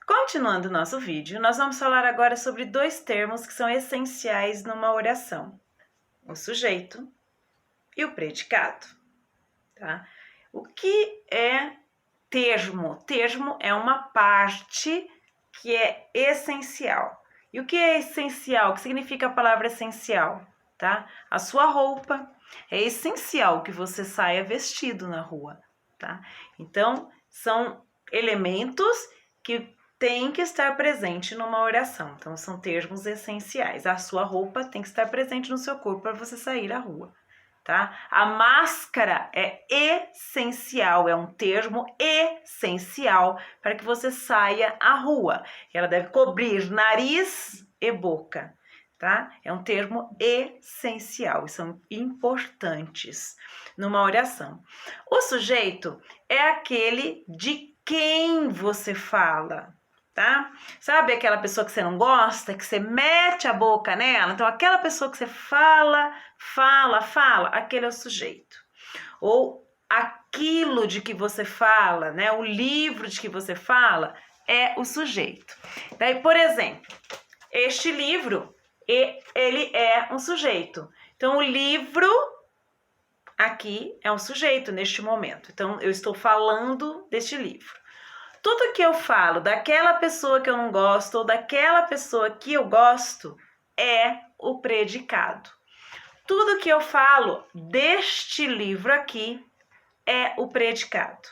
Continuando o nosso vídeo, nós vamos falar agora sobre dois termos que são essenciais numa oração: o sujeito e o predicado, tá? O que é termo? Termo é uma parte que é essencial. E o que é essencial? O que significa a palavra essencial? Tá? A sua roupa. É essencial que você saia vestido na rua, tá? Então, são elementos que têm que estar presente numa oração. Então, são termos essenciais. A sua roupa tem que estar presente no seu corpo para você sair à rua, tá? A máscara é essencial, é um termo essencial para que você saia à rua. Ela deve cobrir nariz e boca, tá? É um termo essencial e são importantes numa oração. O sujeito é aquele de quem você fala, tá? Sabe aquela pessoa que você não gosta, que você mete a boca nela? Então, aquela pessoa que você fala, aquele é o sujeito. Ou aquilo de que você fala, né? O livro de que você fala é o sujeito. Daí, por exemplo, este livro, ele é um sujeito. Então, o livro aqui é um sujeito neste momento. Então, eu estou falando deste livro. Tudo que eu falo daquela pessoa que eu não gosto ou daquela pessoa que eu gosto é o predicado. Tudo que eu falo deste livro aqui é o predicado,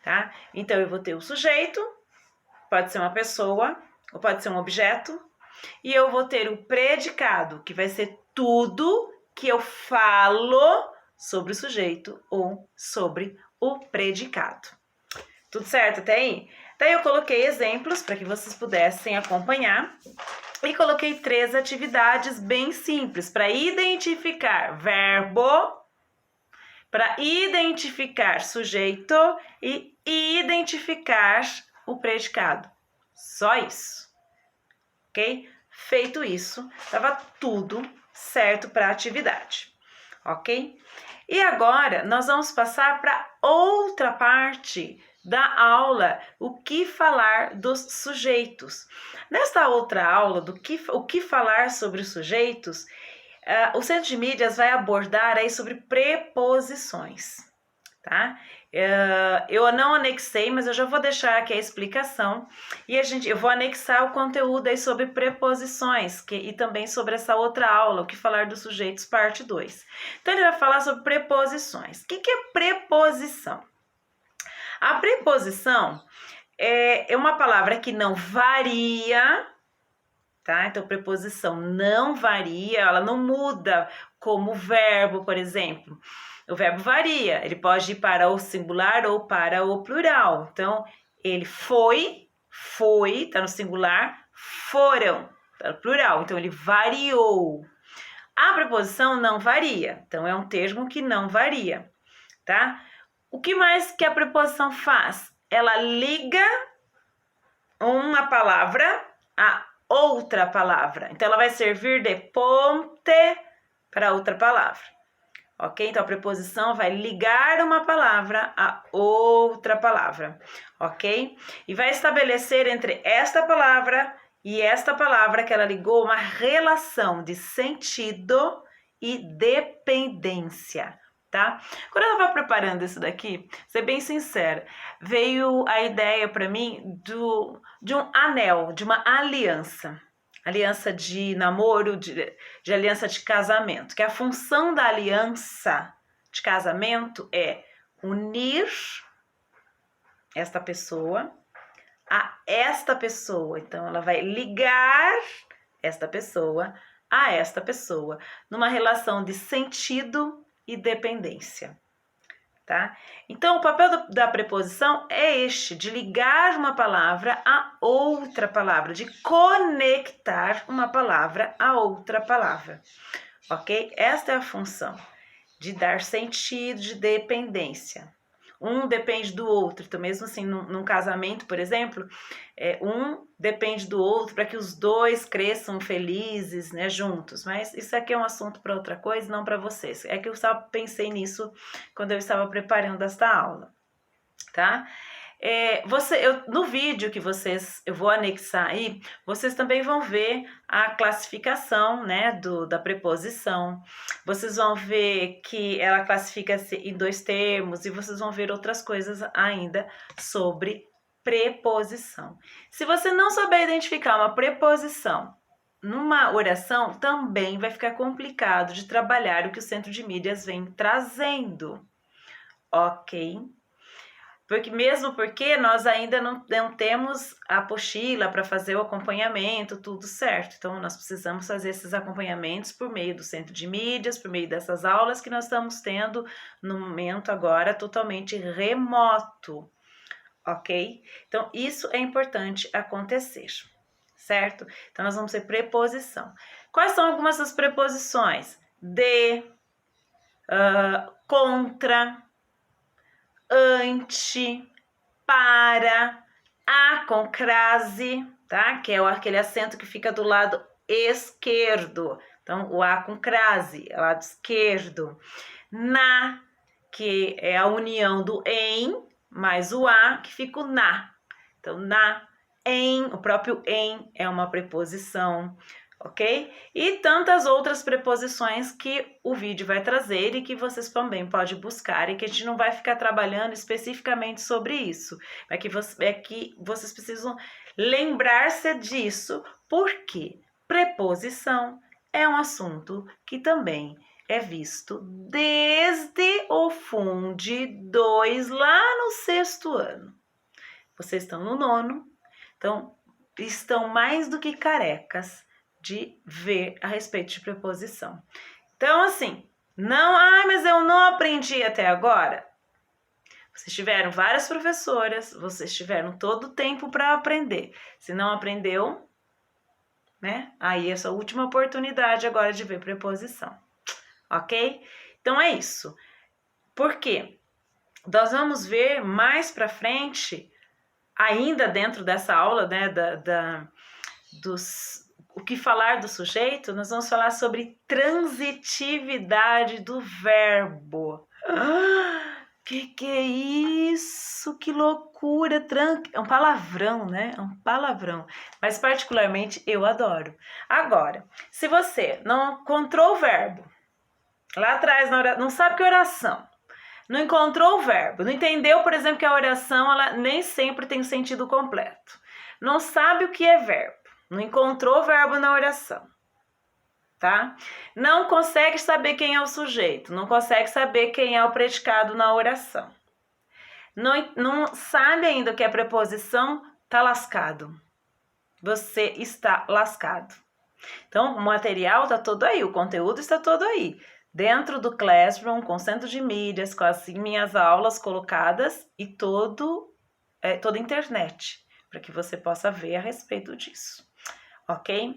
tá? Então, eu vou ter o sujeito, pode ser uma pessoa ou pode ser um objeto, e eu vou ter o predicado, que vai ser tudo que eu falo sobre o sujeito ou sobre o predicado. Tudo certo até aí? Daí eu coloquei exemplos para que vocês pudessem acompanhar e coloquei 3 atividades bem simples para identificar verbo, para identificar sujeito e identificar o predicado. Só isso, ok? Feito isso, estava tudo certo para a atividade, ok? E agora nós vamos passar para outra parte da aula, o que falar dos sujeitos. Nesta outra aula, o que falar sobre os sujeitos, o Centro de Mídias vai abordar aí sobre preposições, tá? Eu não anexei, mas eu já vou deixar aqui a explicação e eu vou anexar o conteúdo aí sobre preposições e também sobre essa outra aula, o que falar dos sujeitos, parte 2. Então, ele vai falar sobre preposições. O que é preposição? A preposição é uma palavra que não varia, tá? Então, preposição não varia, ela não muda como o verbo, por exemplo. O verbo varia, ele pode ir para o singular ou para o plural. Então, ele foi, tá no singular, foram, tá no plural. Então, ele variou. A preposição não varia, então é um termo que não varia, tá? O que mais que a preposição faz? Ela liga uma palavra a outra palavra. Então, ela vai servir de ponte para outra palavra. Ok? Então, a preposição vai ligar uma palavra a outra palavra. Ok? E vai estabelecer entre esta palavra e esta palavra que ela ligou uma relação de sentido e dependência. Tá? Quando eu estava preparando isso daqui, ser bem sincera, veio a ideia para mim de um anel, de uma aliança. Aliança de namoro, de aliança de casamento. Que a função da aliança de casamento é unir esta pessoa a esta pessoa. Então, ela vai ligar esta pessoa a esta pessoa numa relação de sentido e dependência, tá? Então, o papel da preposição é este, de ligar uma palavra a outra palavra, de conectar uma palavra a outra palavra, ok? Esta é a função, de dar sentido, de dependência. Um depende do outro, então mesmo assim, num casamento, por exemplo, um depende do outro para que os dois cresçam felizes, né, juntos. Mas isso aqui é um assunto para outra coisa, não para vocês. É que eu só pensei nisso quando eu estava preparando esta aula, tá? No vídeo que eu vou anexar aí, vocês também vão ver a classificação, né, da preposição. Vocês vão ver que ela classifica-se em 2 termos e vocês vão ver outras coisas ainda sobre preposição. Se você não souber identificar uma preposição numa oração, também vai ficar complicado de trabalhar o que o Centro de Mídias vem trazendo, ok? Mesmo porque nós ainda não temos a apostila para fazer o acompanhamento, tudo certo. Então, nós precisamos fazer esses acompanhamentos por meio do Centro de Mídias, por meio dessas aulas que nós estamos tendo no momento agora totalmente remoto, ok? Então, isso é importante acontecer, certo? Então, nós vamos ter preposição. Quais são algumas das preposições? De, contra, ante, para, a com crase, tá? Que é aquele acento que fica do lado esquerdo. Então, o a com crase, é lado esquerdo. Na, que é a união do em, mais o a, que fica o na. Então, na, em, o próprio em é uma preposição, ok? E tantas outras preposições que o vídeo vai trazer e que vocês também podem buscar e que a gente não vai ficar trabalhando especificamente sobre isso. É que vocês precisam lembrar-se disso, porque preposição é um assunto que também é visto desde o Funde 2, lá no 6º ano. Vocês estão no 9º, então estão mais do que carecas de ver a respeito de preposição. Então, assim, mas eu não aprendi até agora. Vocês tiveram várias professoras, vocês tiveram todo o tempo para aprender. Se não aprendeu, né? Aí é a sua última oportunidade agora de ver preposição, ok? Então é isso. Por quê? Nós vamos ver mais para frente, ainda dentro dessa aula, né, o que falar do sujeito, nós vamos falar sobre transitividade do verbo. Que é isso? Que loucura! É um palavrão, né? É um palavrão. Mas particularmente eu adoro. Agora, se você não encontrou o verbo, lá atrás não sabe que é oração, não encontrou o verbo, não entendeu, por exemplo, que a oração ela nem sempre tem sentido completo, não sabe o que é verbo, não encontrou o verbo na oração, tá? Não consegue saber quem é o sujeito, não consegue saber quem é o predicado na oração, não sabe ainda o que é preposição, tá lascado. Você está lascado. Então, o material está todo aí, o conteúdo está todo aí. Dentro do Classroom, com Centro de Mídias, com as minhas aulas colocadas e toda a internet, para que você possa ver a respeito disso, ok?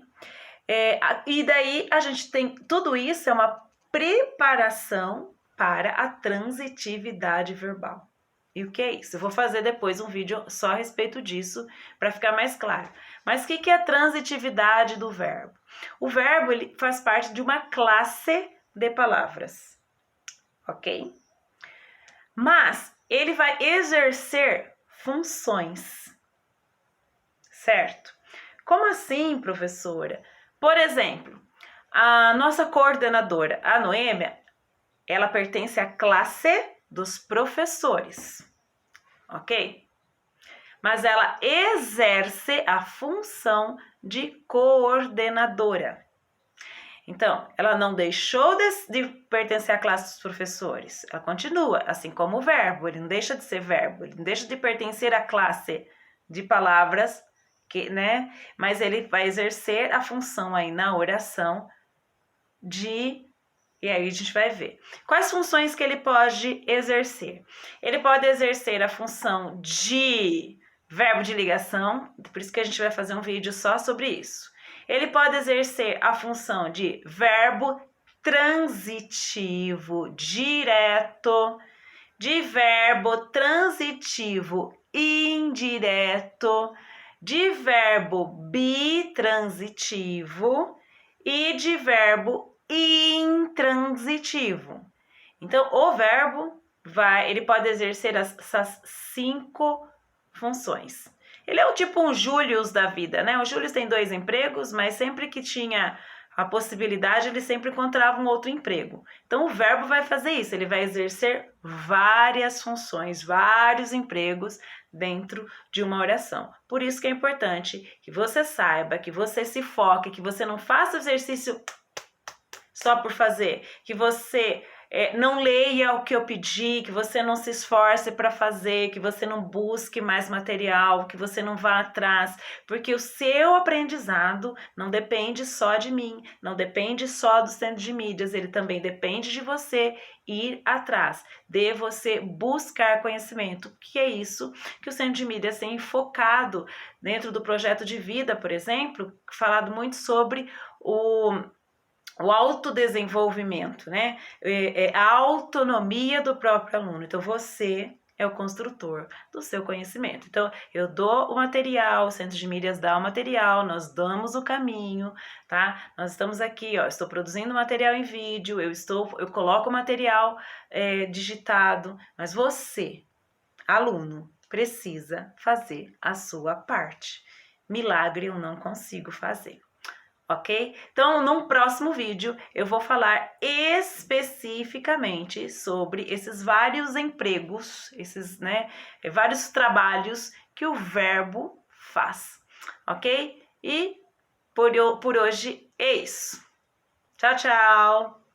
E daí a gente tem, tudo isso é uma preparação para a transitividade verbal. E o que é isso? Eu vou fazer depois um vídeo só a respeito disso, para ficar mais claro. Mas o que é a transitividade do verbo? O verbo ele faz parte de uma classe de palavras, ok? Mas ele vai exercer funções, certo? Como assim, professora? Por exemplo, a nossa coordenadora, a Noêmia, ela pertence à classe dos professores, ok? Mas ela exerce a função de coordenadora. Então, ela não deixou de pertencer à classe dos professores, ela continua, assim como o verbo, ele não deixa de ser verbo, ele não deixa de pertencer à classe de palavras, né? Mas ele vai exercer a função aí na oração e aí a gente vai ver. Quais funções que ele pode exercer? Ele pode exercer a função de verbo de ligação, por isso que a gente vai fazer um vídeo só sobre isso. Ele pode exercer a função de verbo transitivo direto, de verbo transitivo indireto, de verbo bitransitivo e de verbo intransitivo. Então, o verbo ele pode exercer essas 5 funções. Ele é o tipo um Július da vida, né? O Július tem 2 empregos, mas sempre que tinha a possibilidade, ele sempre encontrava um outro emprego. Então, o verbo vai fazer isso, ele vai exercer várias funções, vários empregos dentro de uma oração. Por isso que é importante que você saiba, que você se foque, que você não faça exercício só por fazer, que você não leia o que eu pedi, que você não se esforce para fazer, que você não busque mais material, que você não vá atrás, porque o seu aprendizado não depende só de mim, não depende só do centro de mídias, ele também depende de você ir atrás, de você buscar conhecimento, que é isso que o centro de mídias tem focado dentro do projeto de vida, por exemplo, falado muito sobre o autodesenvolvimento, né? A autonomia do próprio aluno. Então, você é o construtor do seu conhecimento. Então, eu dou o material, o Centro de Mídias dá o material, nós damos o caminho, tá? Nós estamos aqui, ó, estou produzindo material em vídeo, eu coloco o material digitado, mas você, aluno, precisa fazer a sua parte. Milagre eu não consigo fazer. Ok? Então, num próximo vídeo, eu vou falar especificamente sobre esses vários empregos, esses, vários trabalhos que o verbo faz, ok? E por hoje é isso. Tchau, tchau!